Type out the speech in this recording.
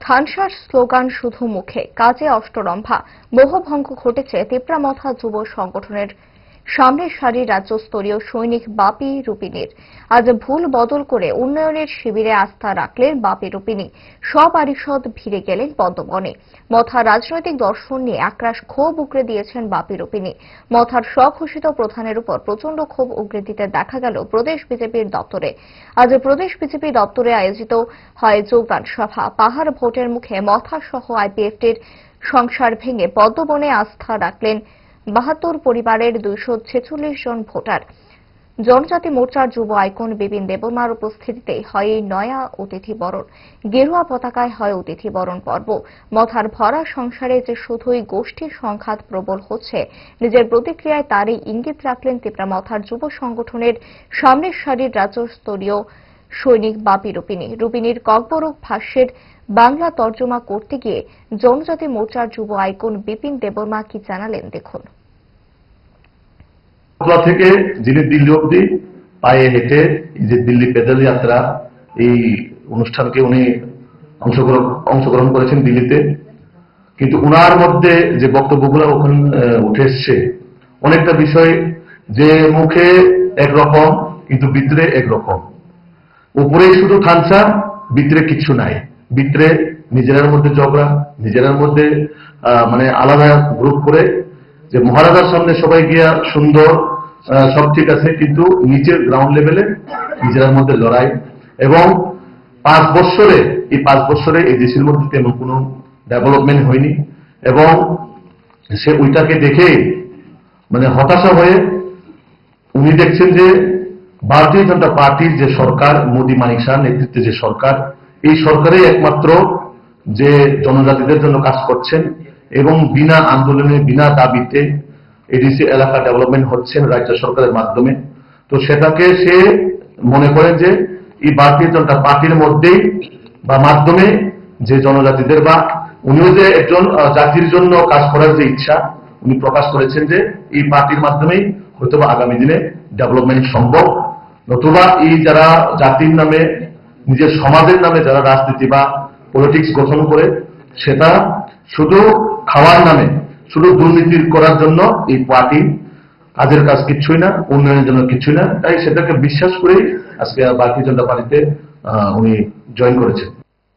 থানসার slogan শুধু মুখে, কাজে অষ্টরম্ভা। মোহভঙ্গ ঘটেছে তিপ্রামথা যুব সংগঠনের সামনের সারির রাজ্যস্তরীয় সৈনিক বাপি রুপিনীর। আজ ভুল বদল করে উন্নয়নের শিবিরে আস্থা রাখলেন বাপি রুপিনী। সপারিষদ ভিড়ে গেলেন পদ্মবনে। মথার রাজনৈতিক দর্শন নিয়ে একরাশ ক্ষোভ উগরে দিয়েছেন বাপি রুপিনী। মথার স্বঘোষিত প্রধানের উপর প্রচন্ড ক্ষোভ উগরে দিতে দেখা গেল প্রদেশ বিজেপির দপ্তরে। আজ প্রদেশ বিজেপি দপ্তরে আয়োজিত হয় যোগদান সভা। পাহাড় ভোটের মুখে মথা সহ আইপিএফটির সংসার ভেঙে পদ্মবনে আস্থা রাখলেন ৭২ পরিবারের ২৪৬ জন ভোটার। জনজাতি মোর্চার যুব আইকন বিপিন দেববর্মার উপস্থিতিতে হয় এই নয়া অতিথি বরণ। গেরুয়া পতাকায় হয় অতিথি বরণ পর্ব। মথার ভরা সংসারে যে শুধুই গোষ্ঠীর সংঘাত প্রবল হচ্ছে, নিজের প্রতিক্রিয়ায় তারই ইঙ্গিত রাখলেন তিপ্রামথার যুব সংগঠনের সামনের সারির রাজ্যস্তরীয় সৈনিক বাপি রুপিনী। রুপিনীর ককবরক ভাষ্যের বাংলা তর্জমা করতে গিয়ে জনজাতি মোর্চার যুব আইকন বিপিন দেববর্মা কি জানালেন দেখুন। থেকে যিনি দিল্লি অব্দি পায়ে হেঁটে যে দিল্লি পেদল যাত্রা, এই অনুষ্ঠানকে উনি অংশগ্রহণ করেছেন দিল্লিতে, কিন্তু উনার মধ্যে যে বক্তব্যগুলো ওখানে উঠে এসছে, অনেকটা বিষয় যে মুখে একরকম কিন্তু ভিতরে একরকম। উপরে শুধু থানসা, ভিতরে কিছু নাই। ভিতরে নিজেরার মধ্যে ঝগড়া, নিজেরার মধ্যে মানে আলাদা গ্রুপ করে যে মহারাজার সামনে সবাই গিয়া সুন্দর সব ঠিক আছে, কিন্তু নিচের গ্রাউন্ড লেভেলে নিজেরার মধ্যে লড়াই। এবং ৫ বছরে এই দেশের মধ্যে তেমন কোনো ডেভেলপমেন্ট হয়নি। এবং সে ওইটাকে দেখে মানে হতাশা হয়ে উনি দেখছেন যে ভারতীয় জনতা পার্টির যে সরকার, মোদী মানিক শাহ নেতৃত্বে যে সরকার, এই সরকারই একমাত্র যে জনজাতিদের জন্য কাজ করছেন এবং বিনা আন্দোলনে বিনা দাবিতে এডিসি এলাকা ডেভেলপমেন্ট হচ্ছেন রাজ্য সরকারের মাধ্যমে। তো সেটাকে সে মনে করেন যে এই ভারতীয় জনতা পার্টির মধ্যেই বা মাধ্যমে যে জনজাতিদের বা উনিও যে একজন জাতির জন্য কাজ করার যে ইচ্ছা উনি প্রকাশ করেছেন যে এই পার্টির মাধ্যমেই হয়তোবা আগামী দিনে ডেভেলপমেন্ট সম্ভব। নতুবা এই যারা জাতির নামে, নিজের সমাজের নামে যারা রাজনীতি বা পলিটিক্স গঠন করে, সেটা শুধু খাওয়ার নামে, শুধু দুর্নীতি করার জন্য এই পার্টি কাজের কাজ কিচ্ছুই না, উন্নয়নের জন্য কিচ্ছুই না। তাই সেটাকে বিশ্বাস করেই আজকে ভারতীয় জনতা পার্টিতে উনি জয়েন করেছেন।